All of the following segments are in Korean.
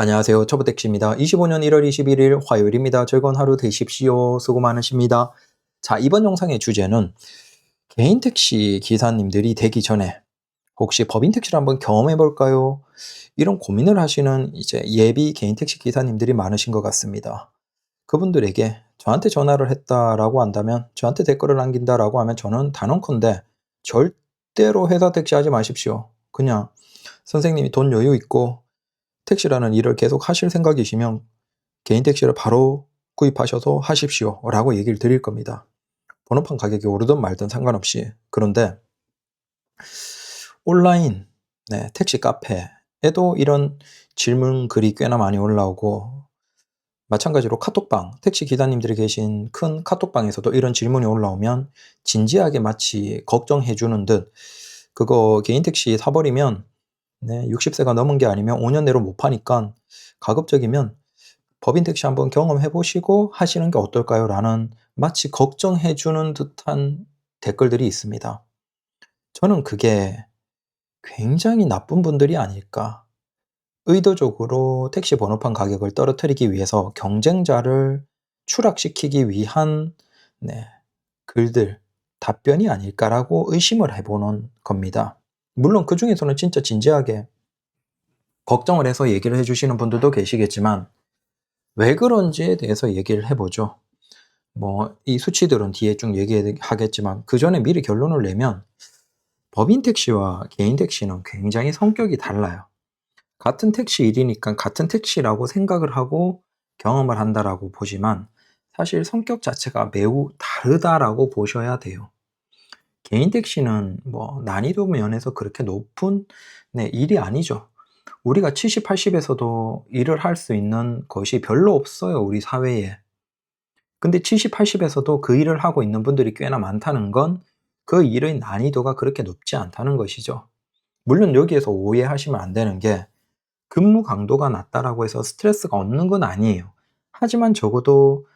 안녕하세요. 터보택시입니다. 25년 1월 21일 화요일입니다. 즐거운 하루 되십시오. 수고 많으십니다. 자, 이번 영상의 주제는 개인 택시 기사님들이 되기 전에 혹시 법인 택시를 한번 경험해 볼까요? 이런 고민을 하시는 이제 예비 개인 택시 기사님들이 많으신 것 같습니다. 그분들에게 저한테 전화를 했다라고 한다면, 저한테 댓글을 남긴다라고 하면 저는 단언컨대 절대로 회사 택시 하지 마십시오. 그냥 선생님이 돈 여유 있고 택시라는 일을 계속 하실 생각이시면 개인 택시를 바로 구입하셔서 하십시오 라고 얘기를 드릴 겁니다. 번호판 가격이 오르든 말든 상관없이. 그런데 온라인 택시 카페에도 이런 질문 글이 꽤나 많이 올라오고, 마찬가지로 카톡방, 택시 기사님들이 계신 큰 카톡방에서도 이런 질문이 올라오면 진지하게 마치 걱정해 주는 듯, 그거 개인 택시 사버리면 60세가 넘은 게 아니면 5년 내로 못 파니까 가급적이면 법인 택시 한번 경험해 보시고 하시는 게 어떨까요? 라는 마치 걱정해 주는 듯한 댓글들이 있습니다. 저는 그게 굉장히 나쁜 분들이 아닐까. 의도적으로 택시 번호판 가격을 떨어뜨리기 위해서 경쟁자를 추락시키기 위한 글들, 답변이 아닐까라고 의심을 해보는 겁니다. 물론 그 중에서는 진짜 진지하게 걱정을 해서 얘기를 해주시는 분들도 계시겠지만, 왜 그런지에 대해서 얘기를 해보죠. 이 수치들은 뒤에 쭉 얘기하겠지만, 그 전에 미리 결론을 내면 법인 택시와 개인 택시는 굉장히 성격이 달라요. 같은 택시 일이니까 같은 택시라고 생각을 하고 경험을 한다라고 보지만, 사실 성격 자체가 매우 다르다라고 보셔야 돼요. 개인 택시는 난이도 면에서 그렇게 높은 일이 아니죠. 우리가 70, 80에서도 일을 할 수 있는 것이 별로 없어요, 우리 사회에. 근데 70, 80에서도 그 일을 하고 있는 분들이 꽤나 많다는 건 그 일의 난이도가 그렇게 높지 않다는 것이죠. 물론 여기에서 오해하시면 안 되는 게, 근무 강도가 낮다라고 해서 스트레스가 없는 건 아니에요. 하지만 적어도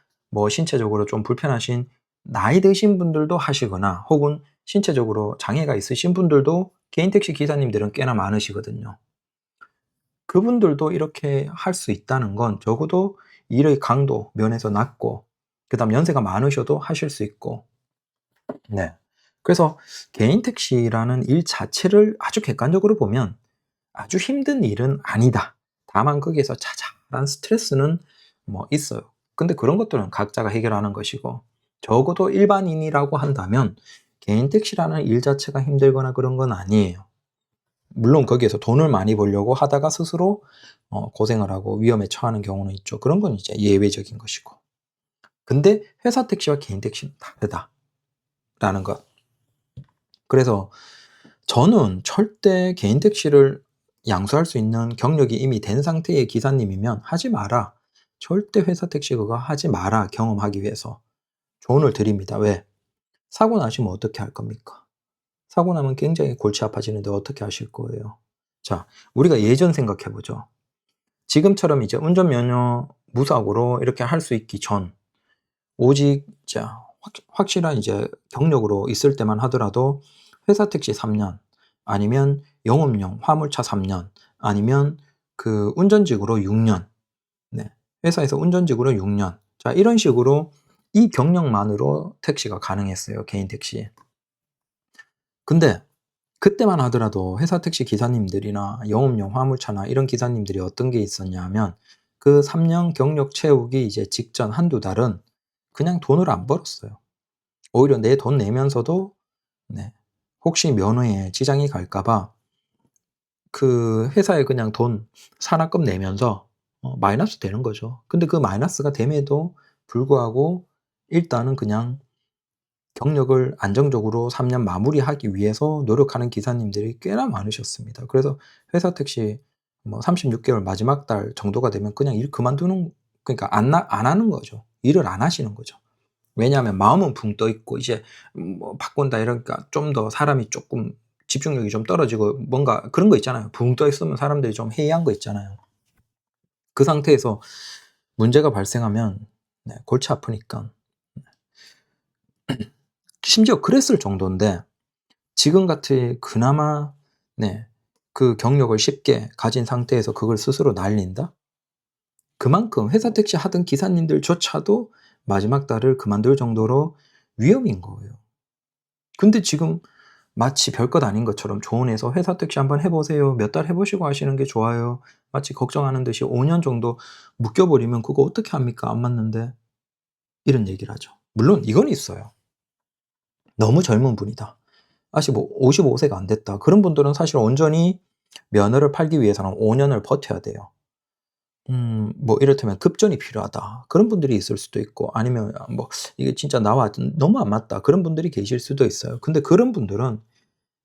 신체적으로 좀 불편하신 나이 드신 분들도 하시거나, 혹은 신체적으로 장애가 있으신 분들도 개인 택시 기사님들은 꽤나 많으시거든요. 그분들도 이렇게 할 수 있다는 건 적어도 일의 강도 면에서 낮고, 그다음 연세가 많으셔도 하실 수 있고. 그래서 개인 택시라는 일 자체를 아주 객관적으로 보면 아주 힘든 일은 아니다. 다만 거기에서 자잘한 스트레스는 있어요. 근데 그런 것들은 각자가 해결하는 것이고, 적어도 일반인이라고 한다면 개인 택시라는 일 자체가 힘들거나 그런 건 아니에요. 물론 거기에서 돈을 많이 벌려고 하다가 스스로 고생을 하고 위험에 처하는 경우는 있죠. 그런 건 이제 예외적인 것이고. 근데 회사 택시와 개인 택시는 다르다라는 것. 그래서 저는 절대 개인 택시를 양수할 수 있는 경력이 이미 된 상태의 기사님이면 하지 마라. 절대 회사 택시 그거 하지 마라, 경험하기 위해서. 조언을 드립니다. 왜? 사고 나시면 어떻게 할 겁니까? 사고 나면 굉장히 골치 아파지는데 어떻게 하실 거예요? 자, 우리가 예전 생각해 보죠. 지금처럼 이제 운전면허 무사고로 이렇게 할 수 있기 전, 오직 확실한 이제 경력으로 있을 때만 하더라도 회사 택시 3년, 아니면 영업용 화물차 3년, 아니면 그 운전직으로 6년, 회사에서 운전직으로 6년. 자, 이런 식으로 이 경력만으로 택시가 가능했어요, 개인 택시. 근데 그때만 하더라도 회사 택시 기사님들이나 영업용 화물차나 이런 기사님들이 어떤 게 있었냐 하면, 그 3년 경력 채우기 이제 직전 한두 달은 그냥 돈을 안 벌었어요. 오히려 내 돈 내면서도 혹시 면허에 지장이 갈까 봐 그 회사에 그냥 돈 산학금 내면서 마이너스 되는 거죠. 근데 그 마이너스가 됨에도 불구하고 일단은 그냥 경력을 안정적으로 3년 마무리하기 위해서 노력하는 기사님들이 꽤나 많으셨습니다. 그래서 회사 택시 36개월 마지막 달 정도가 되면 그냥 일 그만두는, 그러니까 안 하는 거죠. 일을 안 하시는 거죠. 왜냐하면 마음은 붕 떠 있고 이제 바꾼다 이러니까 좀 더 사람이 조금 집중력이 좀 떨어지고, 뭔가 그런 거 있잖아요. 붕 떠 있으면 사람들이 좀 해이한 거 있잖아요. 그 상태에서 문제가 발생하면 골치 아프니까. 심지어 그랬을 정도인데, 지금 같이 그나마 그 경력을 쉽게 가진 상태에서 그걸 스스로 날린다? 그만큼 회사 택시 하던 기사님들조차도 마지막 달을 그만둘 정도로 위험인 거예요. 근데 지금 마치 별것 아닌 것처럼 조언해서 "회사 택시 한번 해 보세요. 몇 달 해 보시고 하시는 게 좋아요." 마치 걱정하는 듯이 5년 정도 묶여 버리면 "그거 어떻게 합니까? 안 맞는데." 이런 얘기를 하죠. 물론 이건 있어요. 너무 젊은 분이다. 아직 뭐 55 세가 안 됐다. 그런 분들은 사실 온전히 면허를 팔기 위해서는 5 년을 버텨야 돼요. 뭐 이를테면 급전이 필요하다. 그런 분들이 있을 수도 있고, 아니면 뭐 '이게 진짜 나와 너무 안 맞다.' 그런 분들이 계실 수도 있어요. 근데 그런 분들은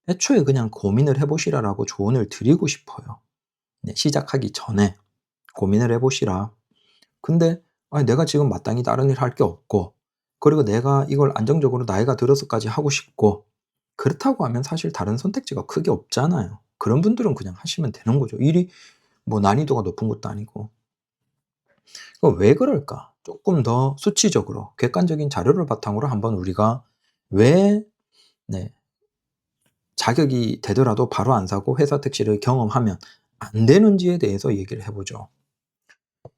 애초에 그냥 고민을 해 보시라라고 조언을 드리고 싶어요. 네, 시작하기 전에 고민을 해 보시라. 근데 아니 내가 지금 마땅히 다른 일 할 게 없고, 그리고 내가 이걸 안정적으로 나이가 들어서까지 하고 싶고, 그렇다고 하면 사실 다른 선택지가 크게 없잖아요. 그런 분들은 그냥 하시면 되는 거죠. 일이 뭐 난이도가 높은 것도 아니고. 그럼 왜 그럴까? 조금 더 수치적으로 객관적인 자료를 바탕으로 한번 우리가 왜, 네, 자격이 되더라도 바로 안 사고 회사 택시를 경험하면 안 되는지에 대해서 얘기를 해 보죠.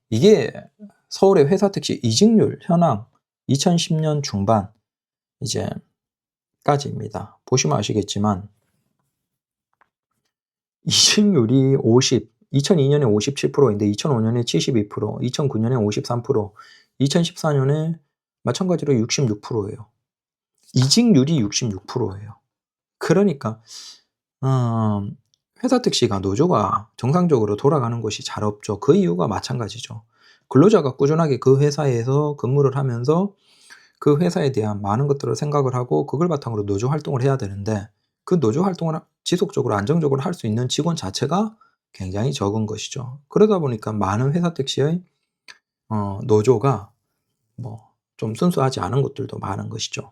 이게 서울의 회사 택시 이직률 현황 2010년 중반 이제 까지입니다. 보시면 아시겠지만 이직률이 2002 년에 57% 인데 2005 년에 72%, 2009 년에 53%, 2014 년에 마찬가지로 66% 예요. 이직률이 66% 예요. 그러니까 회사 택시가 노조가 정상적으로 돌아가는 곳이 잘 없죠. 그 이유가 마찬가지죠. 근로자가 꾸준하게 그 회사에서 근무를 하면서 그 회사에 대한 많은 것들을 생각을 하고 그걸 바탕으로 노조 활동을 해야 되는데, 그 노조 활동을 지속적으로 안정적으로 할 수 있는 직원 자체가 굉장히 적은 것이죠. 그러다 보니까 많은 회사 택시의 노조가 뭐 좀 순수하지 않은 것들도 많은 것이죠.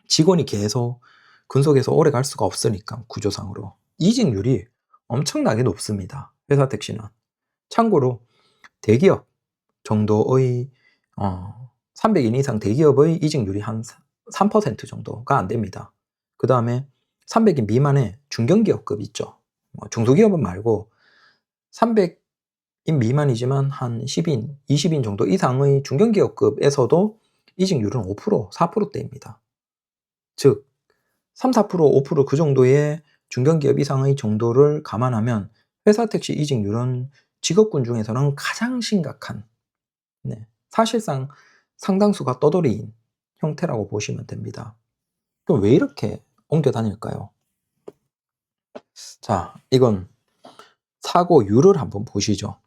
직원이 계속 근속해서 오래 갈 수가 없으니까 구조상으로. 이직률이 엄청나게 높습니다, 회사 택시는. 참고로 대기업 정도의 300인 이상 대기업의 이직률이 한 3% 정도가 안 됩니다. 그다음에 300인 미만의 중견기업급 있죠. 중소기업은 말고 300인 미만이지만 한 10인, 20인 정도 이상의 중견기업급에서도 이직률은 5%, 4%대입니다. 즉 3-4%, 5% 그 정도의 중견기업 이상의 정도를 감안하면 회사 택시 이직률은 직업군 중에서는 가장 심각한, 네, 사실상 상당수가 떠돌이인 형태라고 보시면 됩니다. 그럼 왜 이렇게 옮겨 다닐까요? 자, 이건 사고율을 한번 보시죠.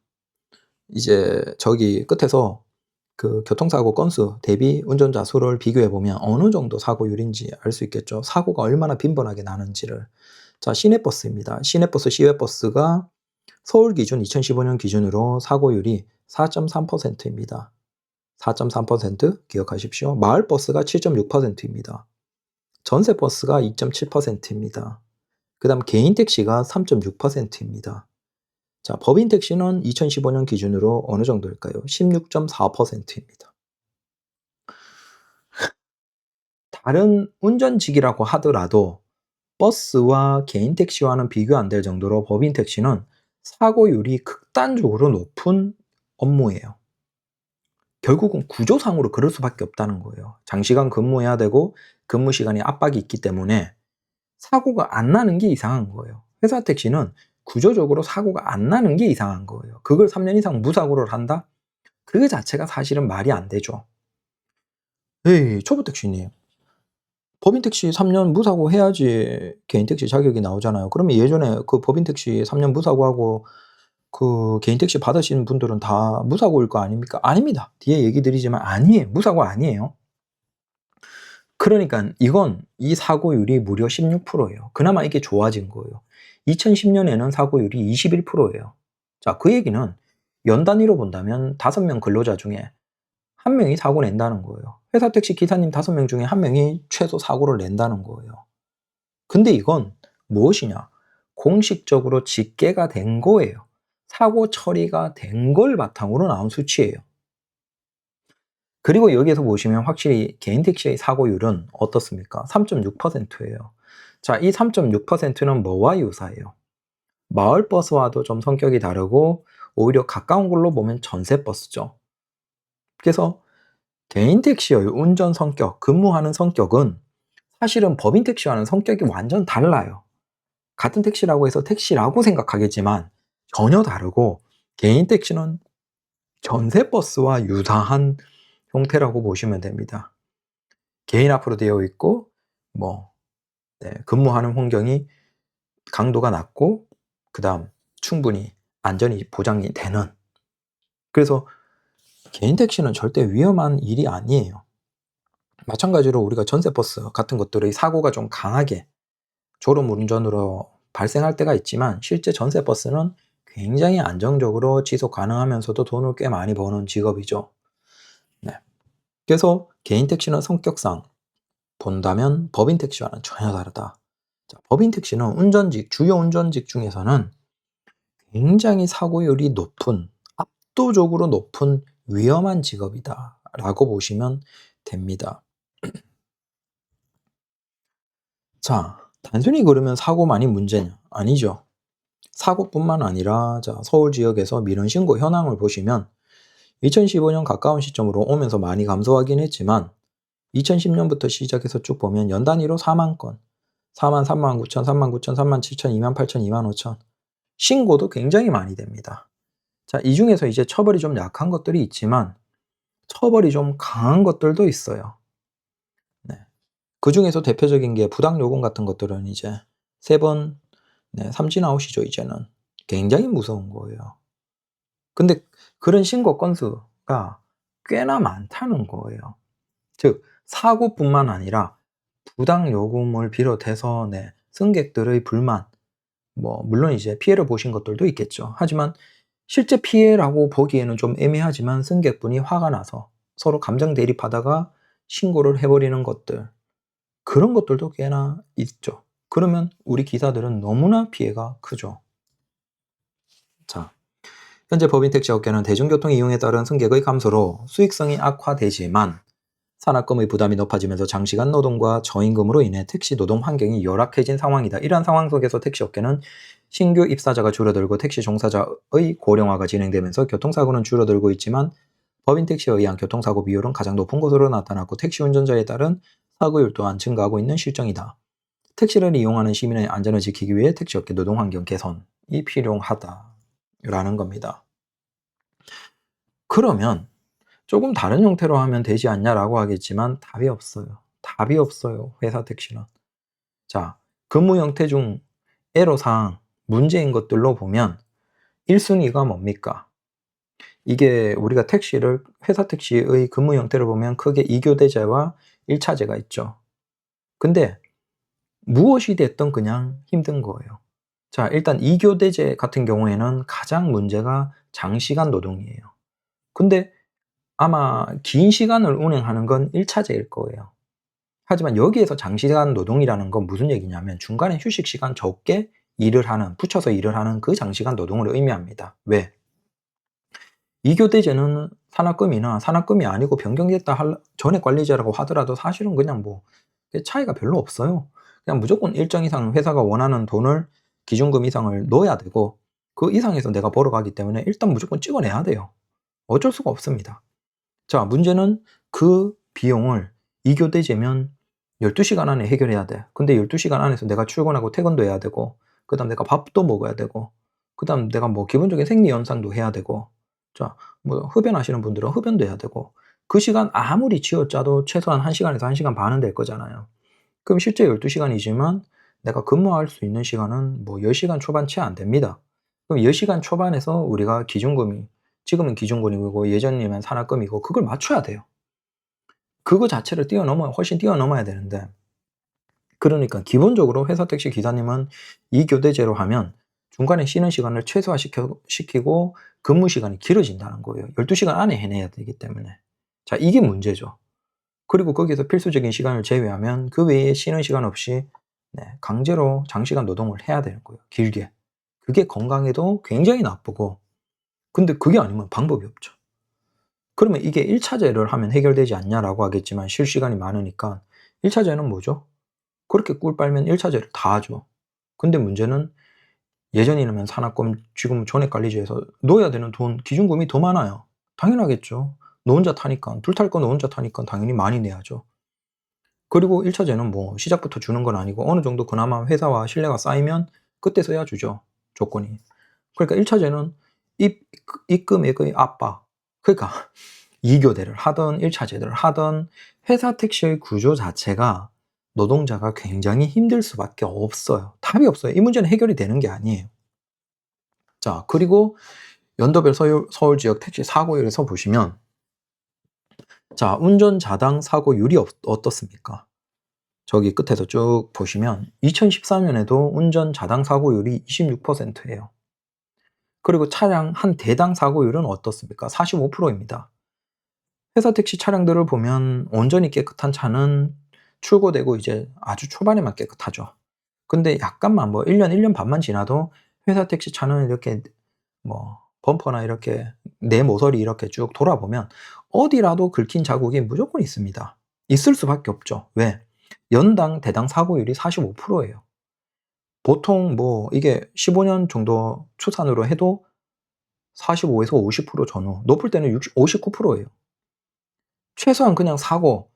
이제 저기 끝에서 그 교통사고 건수 대비 운전자 수를 비교해 보면 어느 정도 사고율인지 알 수 있겠죠. 사고가 얼마나 빈번하게 나는지를. 자, 시내버스입니다. 시내버스, 시외버스가 서울 기준 2015년 기준으로 사고율이 4.3%입니다. 4.3% 기억하십시오. 마을버스가 7.6%입니다. 전세버스가 2.7%입니다. 그 다음 개인택시가 3.6%입니다. 자, 법인택시는 2015년 기준으로 어느 정도일까요? 16.4%입니다. 다른 운전직이라고 하더라도 버스와 개인택시와는 비교 안 될 정도로 법인택시는 사고율이 극단적으로 높은 업무예요. 결국은 구조상으로 그럴 수밖에 없다는 거예요. 장시간 근무해야 되고 근무 시간에 압박이 있기 때문에 사고가 안 나는 게 이상한 거예요. 회사 택시는 구조적으로 사고가 안 나는 게 이상한 거예요. 그걸 3년 이상 무사고를 한다? 그 자체가 사실은 말이 안 되죠. 에이, 초보택시님, 법인택시 3년 무사고 해야지 개인택시 자격이 나오잖아요. 그러면 예전에 그 법인택시 3년 무사고하고 그 개인택시 받으시는 분들은 다 무사고일 거 아닙니까? 아닙니다. 뒤에 얘기 드리지만 아니에요. 무사고 아니에요. 그러니까 이건 이 사고율이 무려 16%예요. 그나마 이게 좋아진 거예요. 2010년에는 사고율이 21%예요. 자, 그 얘기는 연 단위로 본다면 5명 근로자 중에 1명이 사고 낸다는 거예요. 회사 택시 기사님 5명 중에 1명이 최소 사고를 낸다는 거예요. 근데 이건 무엇이냐? 공식적으로 집계가 된 거예요. 사고 처리가 된 걸 바탕으로 나온 수치예요. 그리고 여기에서 보시면 확실히 개인 택시의 사고율은 어떻습니까? 3.6%예요. 자, 이 3.6%는 뭐와 유사해요? 마을버스와도 좀 성격이 다르고 오히려 가까운 걸로 보면 전세버스죠. 그래서 개인 택시의 운전 성격, 근무하는 성격은 사실은 법인 택시와는 성격이 완전 달라요. 같은 택시라고 해서 택시라고 생각하겠지만 전혀 다르고, 개인 택시는 전세버스와 유사한 형태라고 보시면 됩니다. 개인 앞으로 되어 있고, 뭐, 근무하는 환경이 강도가 낮고, 그 다음 충분히 안전이 보장이 되는. 그래서 개인 택시는 절대 위험한 일이 아니에요. 마찬가지로 우리가 전세버스 같은 것들의 사고가 좀 강하게 졸음운전으로 발생할 때가 있지만, 실제 전세버스는 굉장히 안정적으로 지속 가능하면서도 돈을 꽤 많이 버는 직업이죠. 네. 그래서 개인 택시는 성격상 본다면 법인 택시와는 전혀 다르다. 자, 법인 택시는 주요 운전직 중에서는 굉장히 사고율이 높은, 압도적으로 높은 위험한 직업이다 라고 보시면 됩니다. 자, 단순히 그러면 사고만이 문제냐? 아니죠. 사고뿐만 아니라, 자, 서울 지역에서 민원 신고 현황을 보시면 2015년 가까운 시점으로 오면서 많이 감소하긴 했지만 2010년부터 시작해서 쭉 보면 연 단위로 4만 건, 4만, 3만 9천, 3만 9천, 3만 7천, 2만 8천, 2만 5천 신고도 굉장히 많이 됩니다. 자, 이 중에서 이제 처벌이 좀 약한 것들이 있지만 처벌이 좀 강한 것들도 있어요. 네. 그 중에서 대표적인 게 부당요금 같은 것들은 이제 3번, 삼진아웃이죠. 이제는 굉장히 무서운 거예요. 근데 그런 신고 건수가 꽤나 많다는 거예요. 즉, 사고뿐만 아니라 부당요금을 비롯해서 승객들의 불만, 물론 이제 피해를 보신 것들도 있겠죠. 하지만 실제 피해라고 보기에는 좀 애매하지만 승객분이 화가 나서 서로 감정 대립하다가 신고를 해버리는 것들, 그런 것들도 꽤나 있죠. 그러면 우리 기사들은 너무나 피해가 크죠. 자, 현재 법인 택시 업계는 대중교통 이용에 따른 승객의 감소로 수익성이 악화되지만 산악금의 부담이 높아지면서 장시간 노동과 저임금으로 인해 택시 노동 환경이 열악해진 상황이다. 이러한 상황 속에서 택시 업계는 신규 입사자가 줄어들고 택시 종사자의 고령화가 진행되면서 교통사고는 줄어들고 있지만 법인 택시에 의한 교통사고 비율은 가장 높은 곳으로 나타났고 택시 운전자에 따른 사고율 또한 증가하고 있는 실정이다. 택시를 이용하는 시민의 안전을 지키기 위해 택시업계 노동 환경 개선이 필요하다라는 겁니다. 그러면 조금 다른 형태로 하면 되지 않냐라고 하겠지만 답이 없어요. 답이 없어요. 회사 택시는. 자, 근무 형태 중 애로사항, 문제인 것들로 보면 1순위가 뭡니까? 이게 우리가 회사 택시의 근무 형태를 보면 크게 2교대제와 1차제가 있죠. 근데 무엇이 됐든 그냥 힘든 거예요. 자, 일단 2교대제 같은 경우에는 가장 문제가 장시간 노동이에요. 근데 아마 긴 시간을 운행하는 건 1차제일 거예요. 하지만 여기에서 장시간 노동이라는 건 무슨 얘기냐면 중간에 휴식 시간 적게 붙여서 일을 하는 그 장시간 노동을 의미합니다. 왜? 2교대제는 산학금이 아니고 변경됐다 전액 관리제라고 하더라도 사실은 그냥 차이가 별로 없어요. 그냥 무조건 일정 이상 회사가 원하는 돈을 기준금 이상을 넣어야 되고 그 이상에서 내가 벌어가기 때문에 일단 무조건 찍어내야 돼요. 어쩔 수가 없습니다. 자, 문제는 그 비용을 2교대제면 12시간 안에 해결해야 돼. 근데 12시간 안에서 내가 출근하고 퇴근도 해야 되고 그 다음 내가 밥도 먹어야 되고 그 다음 내가 기본적인 생리연상도 해야 되고, 자, 흡연하시는 분들은 흡연도 해야 되고, 그 시간 아무리 쥐어짜도 최소한 1시간에서 1시간 반은 될 거잖아요. 그럼 실제 12시간이지만 내가 근무할 수 있는 시간은 10시간 초반 채 안 됩니다. 그럼 10시간 초반에서 우리가 지금은 기준금이고 예전이면 산학금이고 그걸 맞춰야 돼요. 그거 자체를 훨씬 뛰어넘어야 되는데, 그러니까 기본적으로 회사 택시 기사님은 2교대제로 하면 중간에 쉬는 시간을 최소화시키고 근무 시간이 길어진다는 거예요. 12시간 안에 해내야 되기 때문에. 자, 이게 문제죠. 그리고 거기서 필수적인 시간을 제외하면 그 외에 쉬는 시간 없이 강제로 장시간 노동을 해야 되는 거예요. 길게. 그게 건강에도 굉장히 나쁘고, 근데 그게 아니면 방법이 없죠. 그러면 이게 1차제를 하면 해결되지 않냐라고 하겠지만 쉴 시간이 많으니까 1차제는 뭐죠? 그렇게 꿀 빨면 1차제를 다 하죠. 근데 문제는 예전이면 산학금 지금 전액관리제에서 넣어야 되는 돈 기준금이 더 많아요. 당연하겠죠. 너 혼자 타니까. 둘 탈 거 너 혼자 타니까 당연히 많이 내야죠. 그리고 1 차제는 뭐 시작부터 주는 건 아니고 어느 정도 그나마 회사와 신뢰가 쌓이면 그때서야 주죠, 조건이. 그러니까 1 차제는 입금액의 압박, 그러니까 2 교대를 하든 1 차제를 하든 회사 택시의 구조 자체가 노동자가 굉장히 힘들 수밖에 없어요. 답이 없어요. 이 문제는 해결이 되는 게 아니에요. 자, 그리고 연도별 서울 지역 택시 사고율에서 보시면, 자, 운전자당 사고율이 어떻습니까? 저기 끝에서 쭉 보시면 2014년에도 운전자당 사고율이 26%예요. 그리고 차량 한 대당 사고율은 어떻습니까? 45%입니다. 회사 택시 차량들을 보면 온전히 깨끗한 차는 출고되고 이제 아주 초반에만 깨끗하죠. 근데 약간만 뭐 1 년, 1년 반만 지나도 회사 택시 차는 이렇게 뭐 범퍼나 이렇게 내 모서리 이렇게 쭉 돌아보면 어디라도 긁힌 자국이 무조건 있습니다. 있을 수밖에 없죠. 왜? 연당 대당 사고율이 45%예요. 보통 뭐 이게 15년 정도 추산으로 해도 45에서 50% 전후, 높을 때는 59%예요. 최소한 그냥 사고.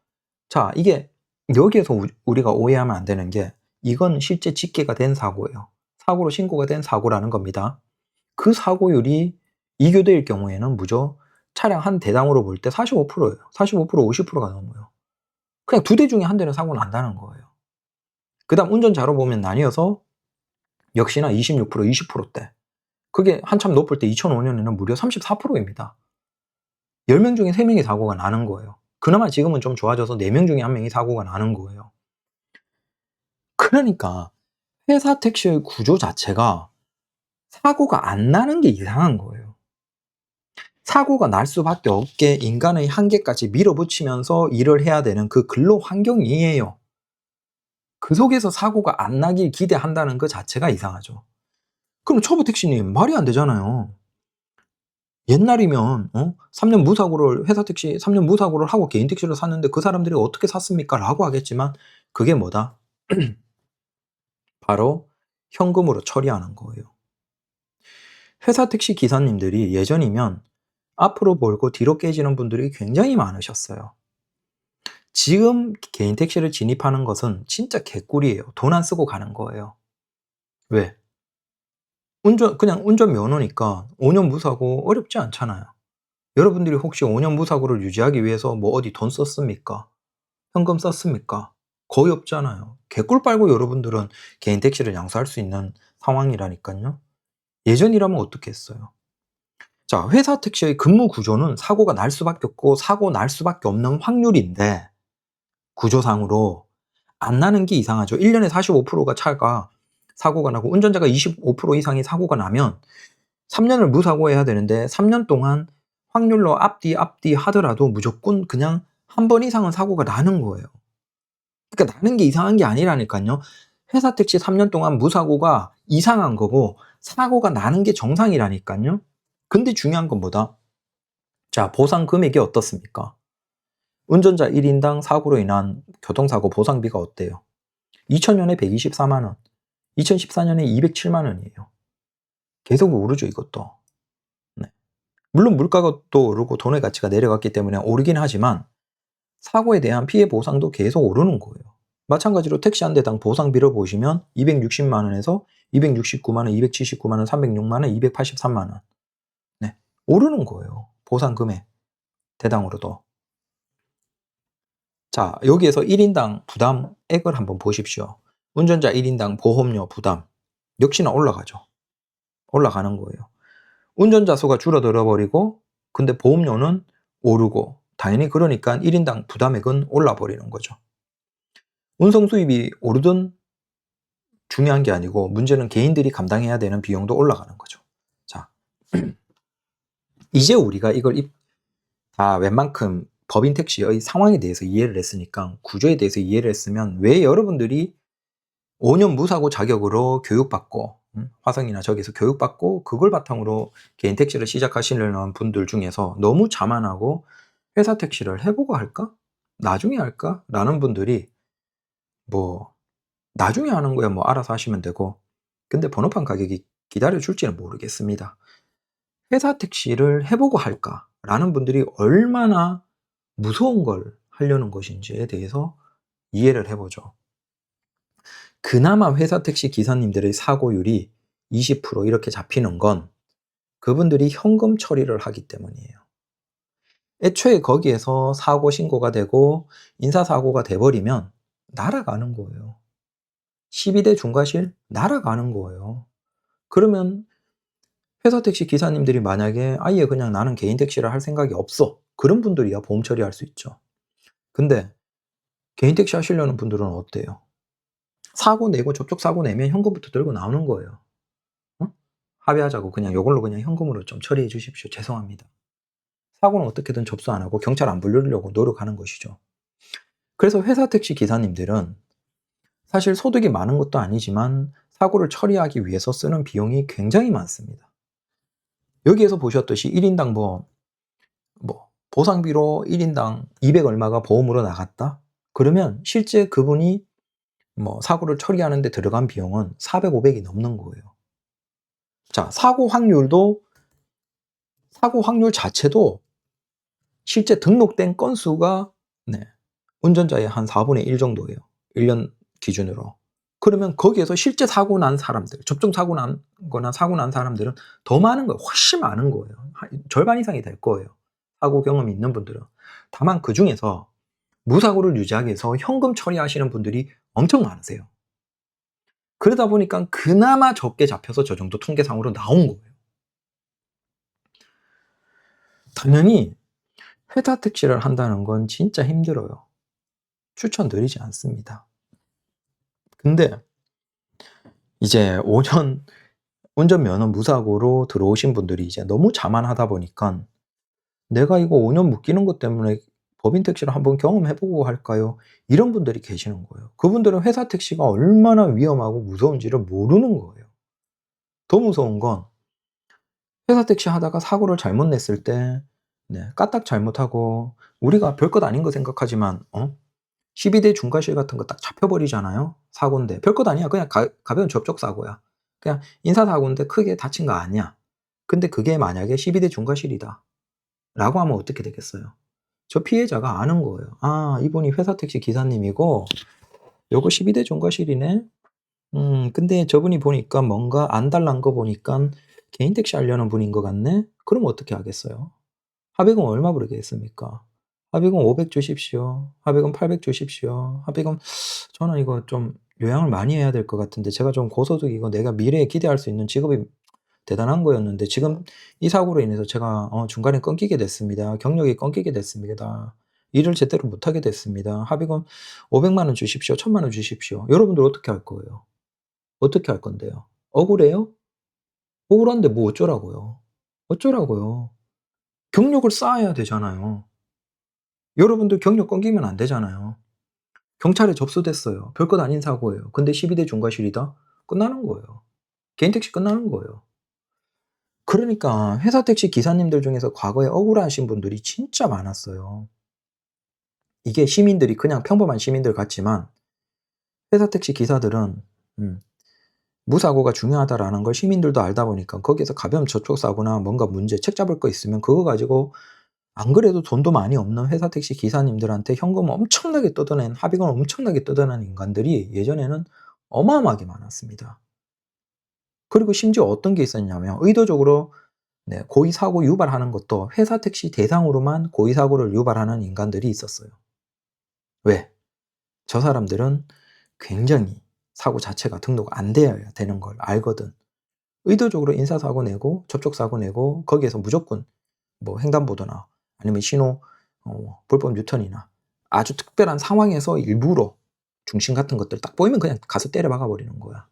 자, 이게 여기에서 우리가 오해하면 안 되는 게, 이건 실제 집계가 된 사고예요. 사고로 신고가 된 사고라는 겁니다. 그 사고율이 2 교대일 경우에는 무려 차량 한 대당으로 볼 때 45%예요. 45% 50%가 넘어요. 그냥 2대 중에 1 대는 사고 난다는 거예요. 그다음 운전자로 보면 나뉘어서 역시나 26% 20%대. 그게 한참 높을 때 2005년에는 무려 34%입니다. 10명 중에 3명이 사고가 나는 거예요. 그나마 지금은 좀 좋아져서 4명 중에 1명이 사고가 나는 거예요. 그러니까 회사 택시의 구조 자체가 사고가 안 나는 게 이상한 거예요. 사고가 날 수밖에 없게 인간의 한계까지 밀어붙이면서 일을 해야 되는 그 근로 환경이에요. 그 속에서 사고가 안 나길 기대한다는 그 자체가 이상하죠. 그럼 초보 택시님 말이 안 되잖아요. 옛날이면 3년 무사고를, 회사 택시 3년 무사고를 하고 개인 택시를 샀는데 그 사람들이 어떻게 샀습니까? 라고 하겠지만, 그게 뭐다? 바로 현금으로 처리하는 거예요. 회사 택시 기사님들이 예전이면 앞으로 몰고 뒤로 깨지는 분들이 굉장히 많으셨어요. 지금 개인 택시를 진입하는 것은 진짜 개꿀이에요. 돈 안 쓰고 가는 거예요. 왜? 그냥 운전면허니까 5년 무사고 어렵지 않잖아요. 여러분들이 혹시 5년 무사고를 유지하기 위해서 뭐 어디 돈 썼습니까? 현금 썼습니까? 거의 없잖아요. 개꿀 빨고 여러분들은 개인 택시를 양수할 수 있는 상황이라니까요. 예전이라면 어떻게 했어요? 자, 회사 택시의 근무 구조는 사고가 날 수밖에 없고 사고 날 수밖에 없는 확률인데, 구조상으로 안 나는 게 이상하죠. 1년에 45%가 차가 사고가 나고 운전자가 25% 이상이 사고가 나면 3년을 무사고해야 되는데, 3년 동안 확률로 앞뒤 하더라도 무조건 그냥 한 번 이상은 사고가 나는 거예요. 그러니까 나는 게 이상한 게 아니라니깐요. 회사 택시 3년 동안 무사고가 이상한 거고 사고가 나는 게 정상이라니깐요. 근데 중요한 건 뭐다? 자, 보상 금액이 어떻습니까? 운전자 1 인당 사고로 인한 교통사고 보상비가 어때요? 2000년에 124만 원, 2014년에 207만 원이에요. 계속 오르죠, 이것도. 네. 물론 물가가 또 오르고 돈의 가치가 내려갔기 때문에 오르긴 하지만 사고에 대한 피해 보상도 계속 오르는 거예요. 마찬가지로 택시 한 대당 보상비를 보시면 260만 원에서 269만 원, 279만 원, 306만 원, 283만 원. 네. 오르는 거예요, 보상 금액 대당으로도. 자, 여기에서 1 인당 부담액을 한번 보십시오. 운전자 1 인당 보험료 부담 역시나 올라가죠. 올라가는 거예요. 운전자 수가 줄어들어 버리고 근데 보험료는 오르고, 당연히 그러니까 1 인당 부담액은 올라 버리는 거죠. 운송 수입이 오르든 중요한 게 아니고 문제는 개인들이 감당해야 되는 비용도 올라가는 거죠. 자, 이제 우리가 이걸 다 웬만큼 법인 택시의 상황에 대해서 이해를 했으니까, 구조에 대해서 이해를 했으면 왜 여러분들이 5년 무사고 자격으로 교육받고 화성이나 저기서 교육받고 그걸 바탕으로 개인 택시를 시작하시려는 분들 중에서 너무 자만하고 '회사 택시를 해 보고 할까? 나중에 할까?' 라는 분들이, 뭐 나중에 하는 거야 뭐 알아서 하시면 되고, 근데 번호판 가격이 기다려 줄지는 모르겠습니다. '회사 택시를 해 보고 할까?'라는 분들이 얼마나 무서운 걸 하려는 것인지에 대해서 이해를 해 보죠. 그나마 회사 택시 기사님들의 사고율이 20% 이렇게 잡히는 건 그분들이 현금 처리를 하기 때문이에요. 애초에 거기에서 사고 신고가 되고 인사사고가 돼 버리면 날아가는 거예요. 12대 중과실 날아가는 거예요. 그러면 회사 택시 기사님들이 만약에 아예 그냥 '나는 개인 택시를 할 생각이 없어.' 그런 분들이야 보험 처리할 수 있죠. 근데 개인 택시 하시려는 분들은 어때요? 사고 내고 접촉 사고 내면 현금부터 들고 나오는 거예요. 어? 합의하자고 그냥 요걸로 그냥 현금으로 좀 처리해 주십시오. 죄송합니다. 사고는 어떻게든 접수 안 하고 경찰 안 부르려고 노력하는 것이죠. 그래서 회사 택시 기사님들은 사실 소득이 많은 것도 아니지만 사고를 처리하기 위해서 쓰는 비용이 굉장히 많습니다. 여기에서 보셨듯이 1 인당 보상비로 1 인당 200 얼마가 보험으로 나갔다? 그러면 실제 그분이 사고를 처리하는 데 들어간 비용은 400, 500이 넘는 거예요. 자, 사고 확률 자체도 실제 등록된 건수가 네, 운전자의 한 4분의 1 정도예요. 1년 기준으로. 그러면 거기에서 실제 사고 난 사람들, 접종 사고 난 거나 사고 난 사람들은 더 많은 거예요. 훨씬 많은 거예요. 한 절반 이상이 될 거예요, 사고 경험이 있는 분들은. 다만 그중에서 무사고를 유지하기 위해서 현금 처리하시는 분들이 엄청 많으세요. 그러다 보니까 그나마 적게 잡혀서 저 정도 통계상으로 나온 거예요. 당연히 회사 택시를 한다는 건 진짜 힘들어요. 추천드리지 않습니다. 근데 이제 5년 운전면허 무사고로 들어오신 분들이 이제 너무 자만하다 보니깐 '내가 이거 5년 묶이는 것 때문에 법인 택시를 한번 경험해 보고 할까요?' 이런 분들이 계시는 거예요. 그분들은 회사 택시가 얼마나 위험하고 무서운지를 모르는 거예요. 더 무서운 건 회사 택시 하다가 사고를 잘못 냈을 때 까딱 잘못하고 우리가 별것 아닌 거 생각하지만 12대 중과실 같은 거 딱 잡혀 버리잖아요. 사고인데 별것 아니야. 그냥 가벼운 접촉 사고야. 그냥 인사사고인데 크게 다친 거 아니야. 근데 그게 만약에 12대 중과실이다 라고 하면 어떻게 되겠어요? 저 피해자가 아는 거예요. '아 이분이 회사 택시 기사님이고 요거 12대 중과실이네. 근데 저분이 보니까 뭔가 안달난 거 보니깐 개인 택시 하려는 분인 것 같네.' 그러면 어떻게 하겠어요? 합의금 얼마 부르겠습니까? 합의금 500 주십시오. 합의금 800 주십시오. 합의금 저는 이거 좀 요양을 많이 해야 될 것 같은데 제가 좀 고소득이고 내가 미래에 기대할 수 있는 직업이 대단한 거였는데 지금 이 사고로 인해서 제가 중간에 끊기게 됐습니다. 경력이 끊기게 됐습니다. 일을 제대로 못하게 됐습니다. 합의금 500만 원 주십시오. 1,000만 원 주십시오. 여러분들 어떻게 할 거예요? 어떻게 할 건데요? 억울해요? 억울한데 뭐 어쩌라고요? 어쩌라고요? 경력을 쌓아야 되잖아요. 여러분들 경력 끊기면 안 되잖아요. 경찰에 접수됐어요. 별것 아닌 사고예요. 근데 12대 중과실이다? 끝나는 거예요. 개인 택시 끝나는 거예요. 그러니까 회사 택시 기사님들 중에서 과거에 억울하신 분들이 진짜 많았어요. 이게 시민들이 그냥 평범한 시민들 같지만 회사 택시 기사들은 음 '무사고가 중요하다.'라는 걸 시민들도 알다 보니까 거기에서 가벼운 접촉사고나 뭔가 문제 책 잡을 거 있으면 그거 가지고 안 그래도 돈도 많이 없는 회사 택시 기사님들한테 현금을 엄청나게 뜯어낸 합의금을 엄청나게 뜯어낸 인간들이 예전에는 어마어마하게 많았습니다. 그리고 심지어 어떤 게 있었냐면 의도적으로 고의 사고 유발하는 것도 회사 택시 대상으로만 고의 사고를 유발하는 인간들이 있었어요. 왜? 저 사람들은 굉장히 사고 자체가 등록 안 되어야 되는 걸 알거든. 의도적으로 인사사고 내고 접촉사고 내고 거기에서 무조건 횡단보도나 아니면 신호 불법 유턴이나 아주 특별한 상황에서 일부러 중심 같은 것들 딱 보이면 그냥 가서 때려 박아 버리는 거야.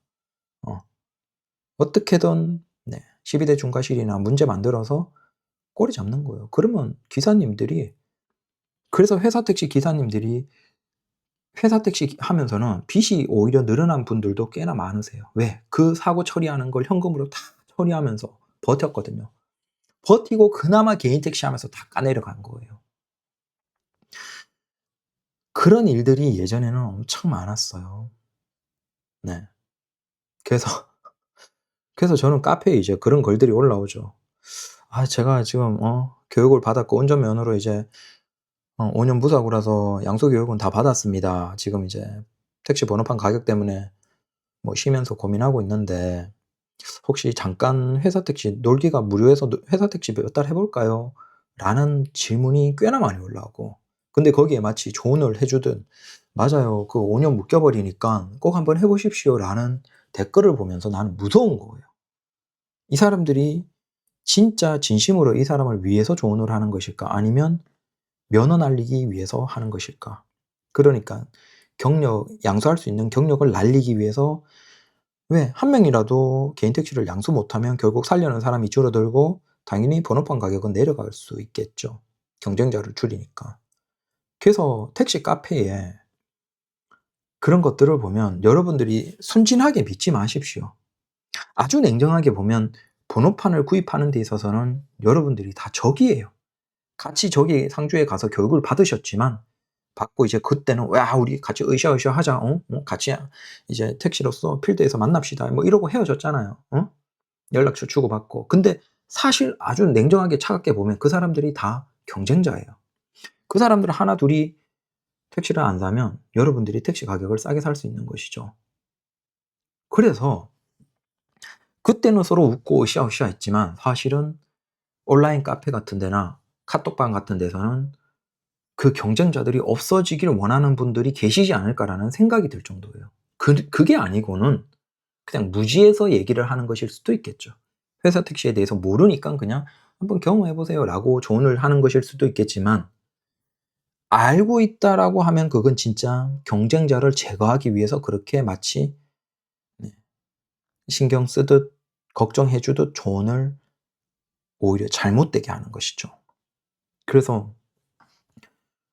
어. 어떻게든 12대 중과실이나 문제 만들어서 꼬리 잡는 거예요. 그러면 기사님들이 그래서 회사 택시 기사님들이 회사 택시 하면서는 빚이 오히려 늘어난 분들도 꽤나 많으세요. 왜? 그 사고 처리하는 걸 현금으로 다 처리하면서 버텼거든요. 버티고 그나마 개인 택시 하면서 다 까내려간 거예요. 그런 일들이 예전에는 엄청 많았어요. 네. 그래서 그래서 저는 카페에 이제 그런 글들이 올라오죠. "아 제가 지금 교육을 받았고 운전면허로 이제 5년 무사고라서 양수 교육은 다 받았습니다. 지금 이제 택시 번호판 가격 때문에 뭐 쉬면서 고민하고 있는데 혹시 잠깐 회사 택시 놀기가 무료해서 회사 택시 몇 달 해 볼까요?" 라는 질문이 꽤나 많이 올라오고, 근데 거기에 마치 조언을 해 주듯 "맞아요. 그 5년 묶여 버리니까 꼭 한번 해 보십시오."라는 댓글을 보면서 나는 무서운 거예요. 이 사람들이 진짜 진심으로 이 사람을 위해서 조언을 하는 것일까? 아니면 면허 날리기 위해서 하는 것일까? 그러니까 경력 양수할 수 있는 경력을 날리기 위해서, 왜 한 명이라도 개인 택시를 양수 못하면 결국 살려는 사람이 줄어들고 당연히 번호판 가격은 내려갈 수 있겠죠, 경쟁자를 줄이니까. 그래서 택시 카페에 그런 것들을 보면 여러분들이 순진하게 믿지 마십시오. 아주 냉정하게 보면 번호판을 구입하는 데 있어서는 여러분들이 다 적이에요. 같이 저기 상주에 가서 교육을 받으셨지만, 받고 이제 그때는 "야 우리 같이 으쌰으쌰 하자. 같이 이제 택시로서 필드에서 만납시다." 뭐 이러고 헤어졌잖아요. 연락처 주고받고. 근데 사실 아주 냉정하게 차갑게 보면 그 사람들이 다 경쟁자예요. 그 사람들 하나 둘이 택시를 안 사면 여러분들이 택시 가격을 싸게 살 수 있는 것이죠. 그래서 그때는 서로 웃고 으쌰으쌰 했지만, 사실은 온라인 카페 같은 데나 카톡방 같은 데서는 그 경쟁자들이 없어지길 원하는 분들이 계시지 않을까라는 생각이 들 정도예요. 그게 아니고는 그냥 무지해서 얘기를 하는 것일 수도 있겠죠. 회사 택시에 대해서 모르니까 그냥 "한번 경험해 보세요."라고 조언을 하는 것일 수도 있겠지만, 알고 있다라고 하면 그건 진짜 경쟁자를 제거하기 위해서 그렇게 마치 네 신경 쓰듯 걱정해 주듯 조언을 오히려 잘못되게 하는 것이죠. 그래서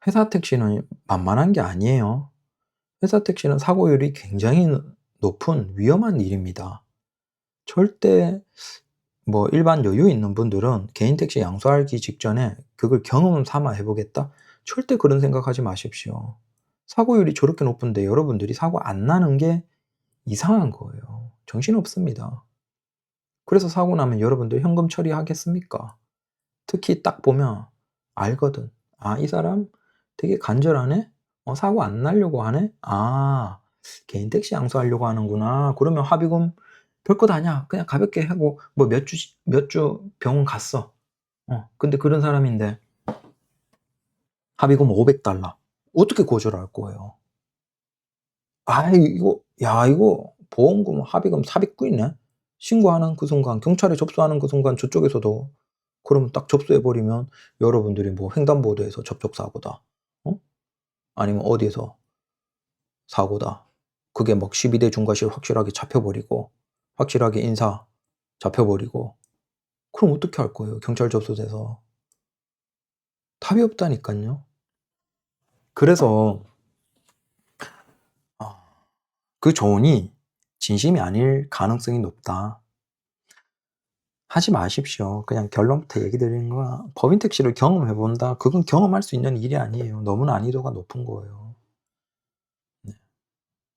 회사 택시는 만만한 게 아니에요. 회사 택시는 사고율이 굉장히 높은 위험한 일입니다. 절대 뭐 일반 여유 있는 분들은 개인 택시 양수하기 직전에 그걸 경험 삼아 해 보겠다? 절대 그런 생각하지 마십시오. 사고율이 저렇게 높은데 여러분들이 사고 안 나는 게 이상한 거예요. 정신없습니다. 그래서 사고 나면 여러분들 현금 처리하겠습니까? 특히 딱 보면 알거든. '아 이 사람 되게 간절하네? 사고 안 나려고 하네? 아 개인 택시 양수하려고 하는구나.' 그러면 합의금 별것 아니야. 그냥 가볍게 하고 뭐 몇 주 병원 갔어. 근데 그런 사람인데 합의금 $500 어떻게 거절할 거예요? 아이 이거 야 이거 보험금 합의금 삽입구이네. 신고하는 그 순간 경찰에 접수하는 그 순간 저쪽에서도 그러면 딱 접수해 버리면 여러분들이 뭐 횡단보도에서 접촉사고다. 어? 아니면 어디에서 사고다. 그게 막 12대 중과실 확실하게 잡혀 버리고 확실하게 인사 잡혀 버리고, 그럼 어떻게 할 거예요 경찰 접수돼서. 답이 없다니깐요. 그래서 아 그 조언이 진심이 아닐 가능성이 높다. 하지 마십시오. 그냥 결론부터 얘기 드리는 거야, 법인 택시를 경험해 본다. 그건 경험할 수 있는 일이 아니에요. 너무 난이도가 높은 거예요. 네.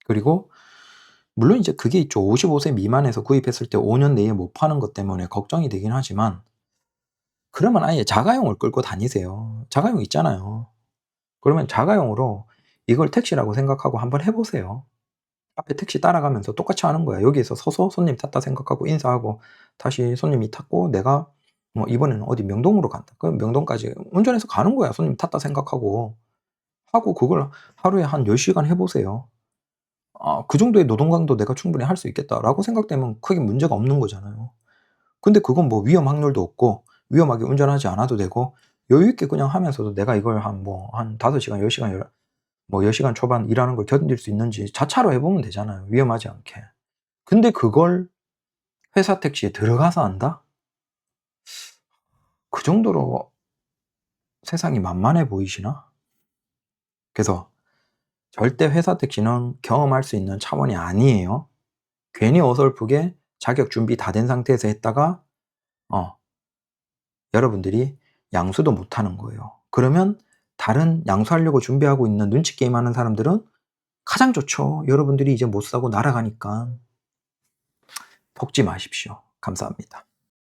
그리고 물론 이제 그게 있죠. 55세 미만에서 구입했을 때 5년 내에 못 파는 것 때문에 걱정이 되긴 하지만, 그러면 아예 자가용을 끌고 다니세요. 자가용 있잖아요. 그러면 자가용으로 이걸 택시라고 생각하고 한번 해 보세요. 앞에 택시 따라가면서 똑같이 하는 거야. 여기에서 서서 손님 탔다 생각하고 인사하고 다시 손님이 탔고 내가 뭐 이번에는 어디 명동으로 간다. 그럼 명동까지 운전해서 가는 거야. 손님 탔다 생각하고. 하고 그걸 하루에 한 10 시간 해 보세요. '아 그 정도의 노동 강도 내가 충분히 할 수 있겠다.'라고 생각되면 크게 문제가 없는 거잖아요. 근데 그건 뭐 위험 확률도 없고 위험하게 운전하지 않아도 되고 여유 있게 그냥 하면서도 내가 이걸 한 5 시간 10 시간 뭐 10 시간 초반 일하는 걸 견딜 수 있는지 자차로 해 보면 되잖아요, 위험하지 않게. 근데 그걸 회사 택시에 들어가서 한다? 그 정도로 세상이 만만해 보이시나? 그래서 절대 회사 택시는 경험할 수 있는 차원이 아니에요. 괜히 어설프게 자격 준비 다 된 상태에서 했다가 어 여러분들이 양수도 못 하는 거예요. 그러면 다른 양수하려고 준비하고 있는 눈치 게임하는 사람들은 가장 좋죠. 여러분들이 이제 못 사고 날아가니까. 속지 마십시오. 감사합니다.